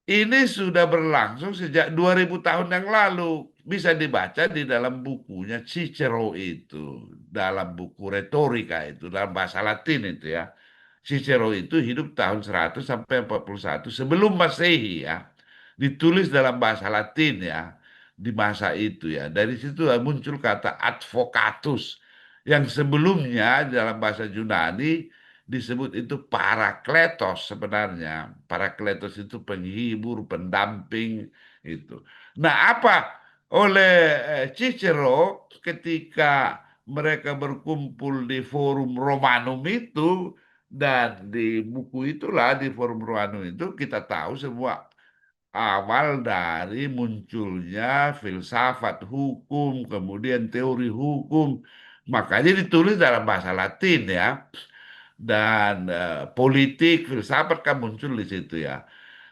Ini sudah berlangsung sejak 2000 tahun yang lalu. Bisa dibaca di dalam bukunya Cicero itu. Dalam buku retorika itu. Dalam bahasa Latin itu ya. Cicero itu hidup tahun 100 sampai 41 sebelum Masehi ya. Ditulis dalam bahasa Latin ya. Di masa itu ya. Dari situ muncul kata advocatus. Yang sebelumnya dalam bahasa Yunani disebut itu parakletos sebenarnya. Parakletos itu penghibur, pendamping itu. Nah, apa oleh Cicero ketika mereka berkumpul di Forum Romanum itu dan di buku itulah di Forum Romanum itu kita tahu semua awal dari munculnya filsafat hukum, kemudian teori hukum. Makanya ditulis dalam bahasa Latin ya dan politik, filsafat kan muncul di situ ya.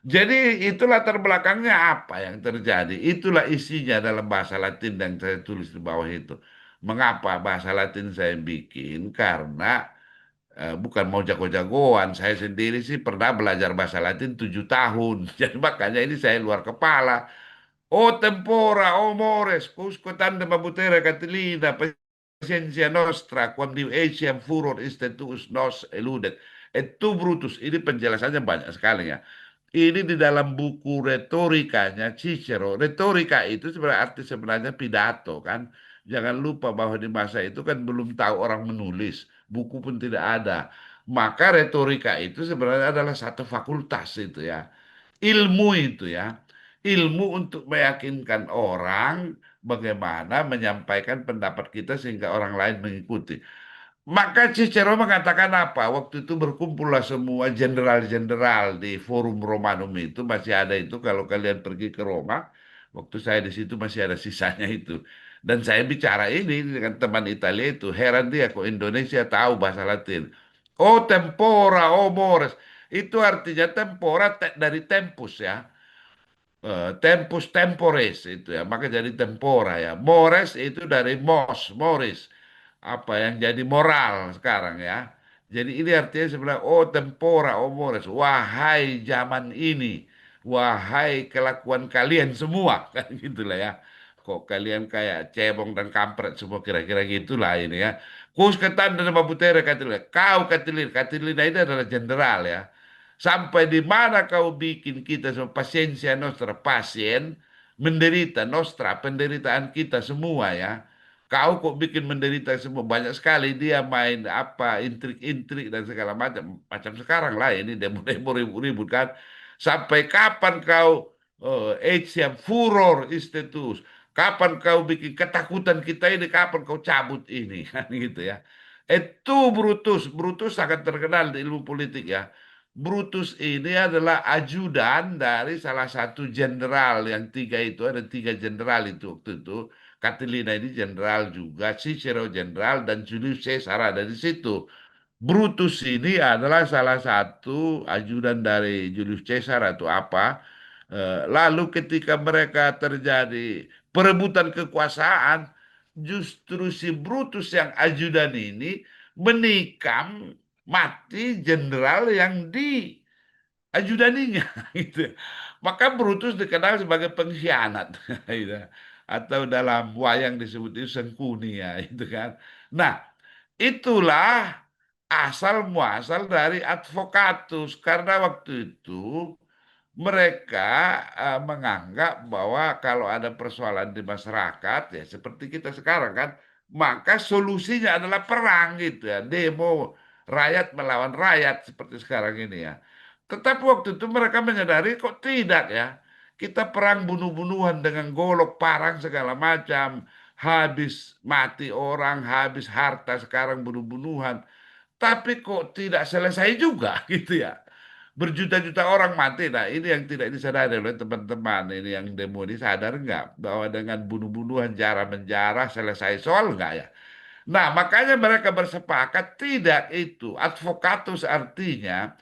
Jadi itulah latar belakangnya apa yang terjadi. Itulah isinya dalam bahasa Latin yang saya tulis di bawah itu. Mengapa bahasa Latin saya bikin? Karena bukan mau jago-jagoan. Saya sendiri sih pernah belajar bahasa Latin 7 tahun. Jadi makanya ini saya luar kepala. O tempora, o mores, quusque tandem abutere Catilina, patientia nostra, quam diu etiam furor istetus nos eludet. Et tu Brutus, ini penjelasannya banyak sekali ya. Ini di dalam buku retorikanya Cicero. Retorika itu sebenarnya arti sebenarnya pidato kan. Jangan lupa bahwa di masa itu kan belum tahu orang menulis. Buku pun tidak ada. Maka retorika itu sebenarnya adalah satu fakultas itu ya ilmu itu ya. Ilmu untuk meyakinkan orang bagaimana menyampaikan pendapat kita sehingga orang lain mengikuti. Maka Cicero mengatakan apa? Waktu itu berkumpullah semua jenderal-jenderal di Forum Romanum itu masih ada itu kalau kalian pergi ke Roma. Waktu saya di situ masih ada sisanya itu. Dan saya bicara ini dengan teman Italia itu. Heran dia kok Indonesia tahu bahasa Latin. Oh tempora, oh mores. Itu artinya tempora dari tempus ya. Tempus tempores itu ya, maka jadi tempora ya. Mores itu dari moris, apa yang jadi moral sekarang ya. Jadi ini artinya sebenarnya oh tempora, oh mores, wahai zaman ini, wahai kelakuan kalian semua kan gitulah ya. Kok kalian kayak cebong dan kampret semua kira-kira gitulah ini ya. Kus ketan dan babutere katilir. Kau katilir, katilina ini adalah jenderal ya. Sampai di mana kau bikin kita semua pasiensia nostra, pasien menderita nostra, penderitaan kita semua ya. Kau kok bikin menderita semua banyak sekali dia main apa intrik-intrik dan segala macam macam sekarang lah ini demo-demo ribut-ribut kan. Sampai kapan kau etiam furor istetus? Kapan kau bikin ketakutan kita ini? Kapan kau cabut ini? Kan gitu ya. Itu Brutus. Brutus sangat terkenal di ilmu politik ya. Brutus ini adalah ajudan dari salah satu jenderal yang tiga itu ada tiga jenderal itu waktu itu. Catilina ini jenderal juga, Cicero jenderal dan Julius Caesar ada di situ. Brutus ini adalah salah satu ajudan dari Julius Caesar atau apa. Lalu ketika mereka terjadi perebutan kekuasaan, justru si Brutus yang ajudan ini menikam mati jenderal yang diajudaninya gitu. Maka Brutus dikenal sebagai pengkhianat gitu. Atau dalam wayang disebut itu sengkuni ya itu kan. Nah, itulah asal muasal dari advokatus karena waktu itu mereka menganggap bahwa kalau ada persoalan di masyarakat ya seperti kita sekarang kan maka solusinya adalah perang gitu ya demo rakyat melawan rakyat seperti sekarang ini ya tetapi waktu itu mereka menyadari kok tidak ya kita perang bunuh-bunuhan dengan golok parang segala macam habis mati orang habis harta sekarang bunuh-bunuhan tapi kok tidak selesai juga gitu ya. Berjuta-juta orang mati. Nah ini yang tidak disadari oleh teman-teman. Ini yang demo ini sadar nggak bahwa dengan bunuh-bunuhan jarah-menjarah selesai soal nggak ya? Nah makanya mereka bersepakat tidak itu. Advokatus artinya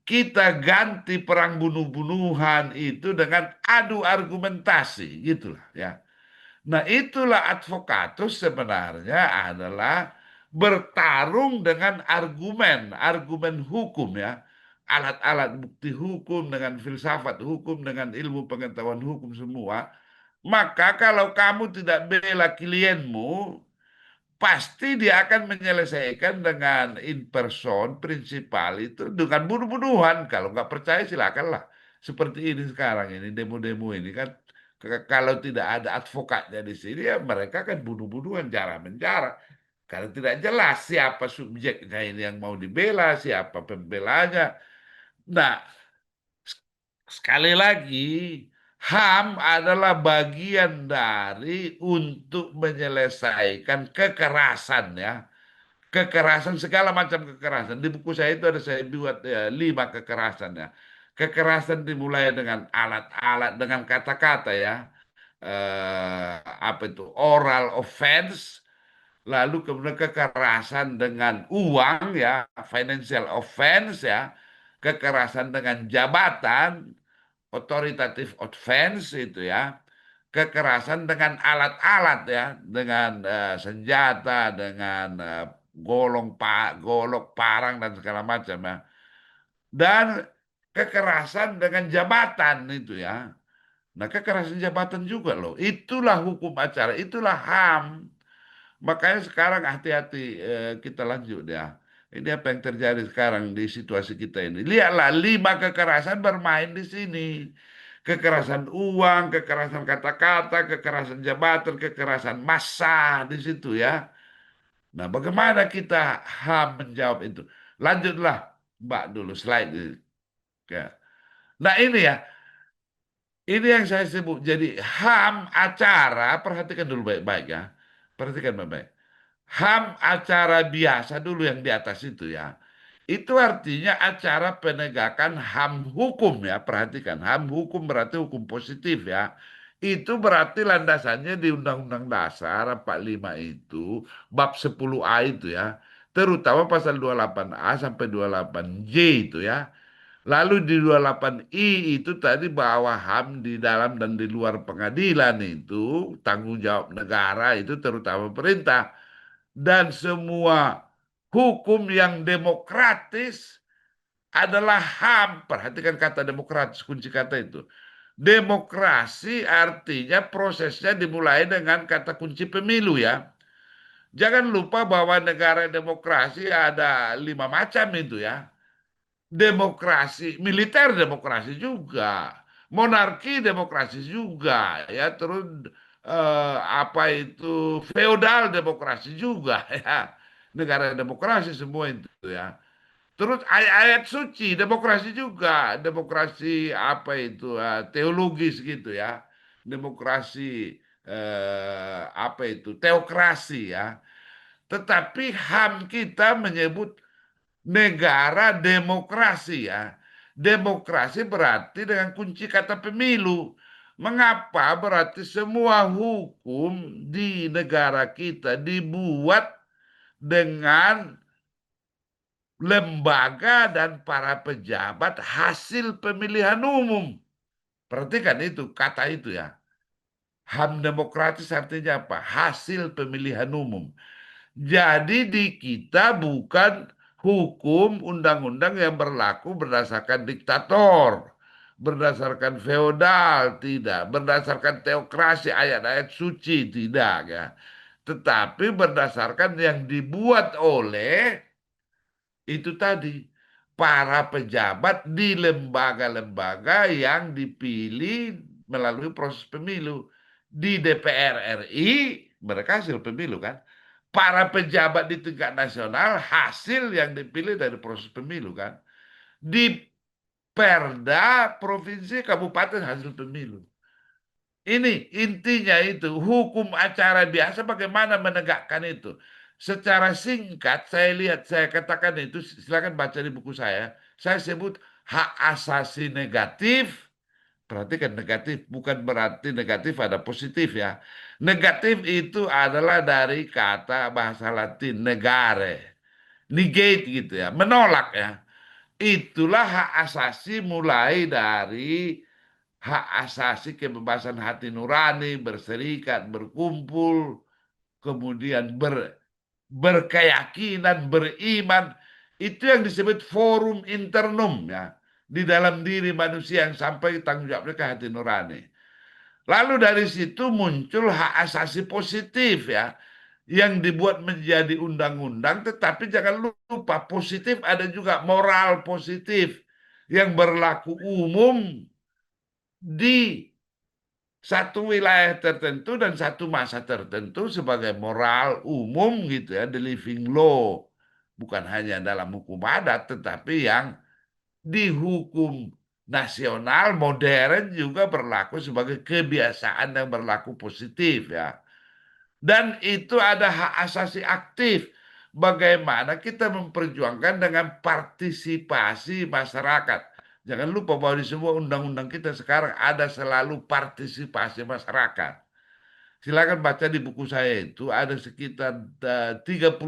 kita ganti perang bunuh-bunuhan itu dengan adu argumentasi gitulah ya. Nah, itulah advokatus sebenarnya adalah bertarung dengan argumen, argumen hukum ya. alat-alat bukti hukum, dengan filsafat hukum, dengan ilmu pengetahuan hukum semua, maka kalau kamu tidak bela klienmu, pasti dia akan menyelesaikan dengan in person prinsipal itu dengan bunuh-bunuhan. Kalau nggak percaya silakanlah. Seperti ini sekarang ini demo-demo ini kan, kalau tidak ada advokatnya di sini ya mereka kan bunuh-bunuhan, cara menjara. Karena tidak jelas siapa subjeknya ini yang mau dibela, siapa pembelanya. Nah, sekali lagi, HAM adalah bagian dari untuk menyelesaikan kekerasan ya. Kekerasan, segala macam kekerasan. Di buku saya itu ada saya buat ya, 5 kekerasan ya. Kekerasan dimulai dengan alat-alat, dengan kata-kata ya. Apa itu? Oral offense, lalu kemudian kekerasan dengan uang ya, financial offense ya, kekerasan dengan jabatan, authoritative offense itu ya, kekerasan dengan alat-alat ya, dengan senjata, dengan golok, parang dan segala macam ya, dan kekerasan dengan jabatan itu ya. Nah, kekerasan jabatan juga loh. Itulah hukum acara, itulah HAM. Makanya sekarang hati-hati, kita lanjut ya. Ini apa yang terjadi sekarang di situasi kita ini. Lihatlah 5 kekerasan bermain di sini. Kekerasan uang, kekerasan kata-kata, kekerasan jabatan, kekerasan massa di situ ya. Nah, bagaimana kita menjawab itu? Lanjutlah, Mbak dulu slide. Ya. Nah, ini ya, ini yang saya sebut. Jadi acara, perhatikan dulu baik-baik ya. Perhatikan baik-baik. Acara biasa dulu yang di atas itu ya. Itu artinya acara penegakan hukum ya. Perhatikan, hukum berarti hukum positif ya. Itu berarti landasannya di Undang-Undang Dasar 45 itu, bab 10A itu ya. Terutama pasal 28A sampai 28J itu ya. Lalu di 28I itu tadi bahwa HAM di dalam dan di luar pengadilan itu tanggung jawab negara itu terutama pemerintah, dan semua hukum yang demokratis adalah HAM. Perhatikan kata demokratis, kunci kata itu. Demokrasi artinya prosesnya dimulai dengan kata kunci pemilu ya. Jangan lupa bahwa negara demokrasi ada 5 macam itu ya. Demokrasi, militer demokrasi juga, monarki demokrasi juga ya, terus apa itu feodal demokrasi juga ya. Negara demokrasi semua itu ya. Terus ayat-ayat suci demokrasi juga, demokrasi apa itu teologis gitu ya, demokrasi apa itu teokrasi ya. Tetapi HAM kita menyebut negara demokrasi ya. Demokrasi berarti dengan kunci kata pemilu. Mengapa? Berarti semua hukum di negara kita dibuat dengan lembaga dan para pejabat hasil pemilihan umum. Perhatikan itu, kata itu ya. HAM demokratis artinya apa? Hasil pemilihan umum. Jadi di kita bukan hukum undang-undang yang berlaku berdasarkan diktator, berdasarkan feodal, tidak, berdasarkan teokrasi, ayat-ayat suci, tidak ya. Tetapi berdasarkan yang dibuat oleh itu tadi para pejabat di lembaga-lembaga yang dipilih melalui proses pemilu. Di DPR RI mereka hasil pemilu kan. Para pejabat di tingkat nasional hasil yang dipilih dari proses pemilu kan. Di Perda provinsi kabupaten hasil pemilu. Ini intinya itu, hukum acara biasa bagaimana menegakkan itu. Secara singkat saya lihat, saya katakan itu, silakan baca di buku saya. Saya sebut hak asasi negatif. Perhatikan, negatif bukan berarti negatif ada positif ya. Negatif itu adalah dari kata bahasa Latin negare, negate gitu ya, menolak ya. Itulah hak asasi, mulai dari hak asasi kebebasan hati nurani, berserikat, berkumpul, kemudian berkeyakinan, beriman. Itu yang disebut forum internum ya. Di dalam diri manusia yang sampai tanggung jawabnya ke hati nurani. Lalu dari situ muncul hak asasi positif ya. Yang dibuat menjadi undang-undang, tetapi jangan lupa positif ada juga moral positif yang berlaku umum di satu wilayah tertentu dan satu masa tertentu sebagai moral umum gitu ya, the living law. Bukan hanya dalam hukum adat, tetapi yang di hukum nasional modern juga berlaku sebagai kebiasaan yang berlaku positif ya. Dan itu ada hak asasi aktif. Bagaimana kita memperjuangkan dengan partisipasi masyarakat. Jangan lupa bahwa di semua undang-undang kita sekarang ada selalu partisipasi masyarakat. Silakan baca di buku saya itu ada sekitar 37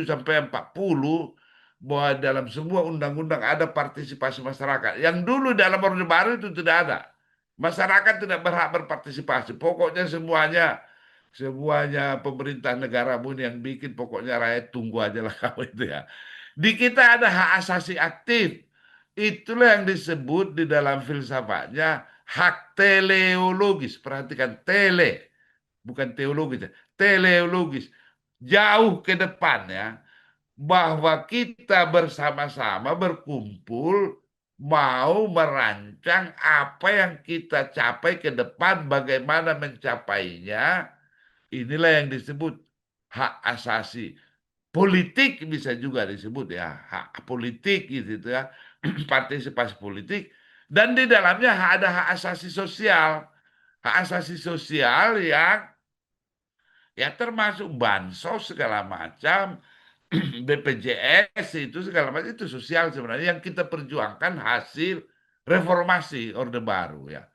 sampai 40 bahwa dalam semua undang-undang ada partisipasi masyarakat. Yang dulu dalam Orde Baru itu tidak ada. Masyarakat tidak berhak berpartisipasi. Pokoknya semuanya pemerintah negara pun yang bikin pokoknya rakyat tunggu aja lah kamu itu ya. Di kita ada hak asasi aktif. Itulah yang disebut di dalam filsafatnya hak teleologis. Perhatikan bukan teologis ya, teleologis. Jauh ke depan ya, bahwa kita bersama-sama berkumpul mau merancang apa yang kita capai ke depan, bagaimana mencapainya. Inilah yang disebut hak asasi politik, bisa juga disebut ya hak politik gitu ya, partisipasi politik. Dan di dalamnya ada hak asasi sosial, hak asasi sosial yang ya termasuk bansos segala macam, BPJS itu segala macam, itu sosial sebenarnya yang kita perjuangkan hasil reformasi Orde Baru ya.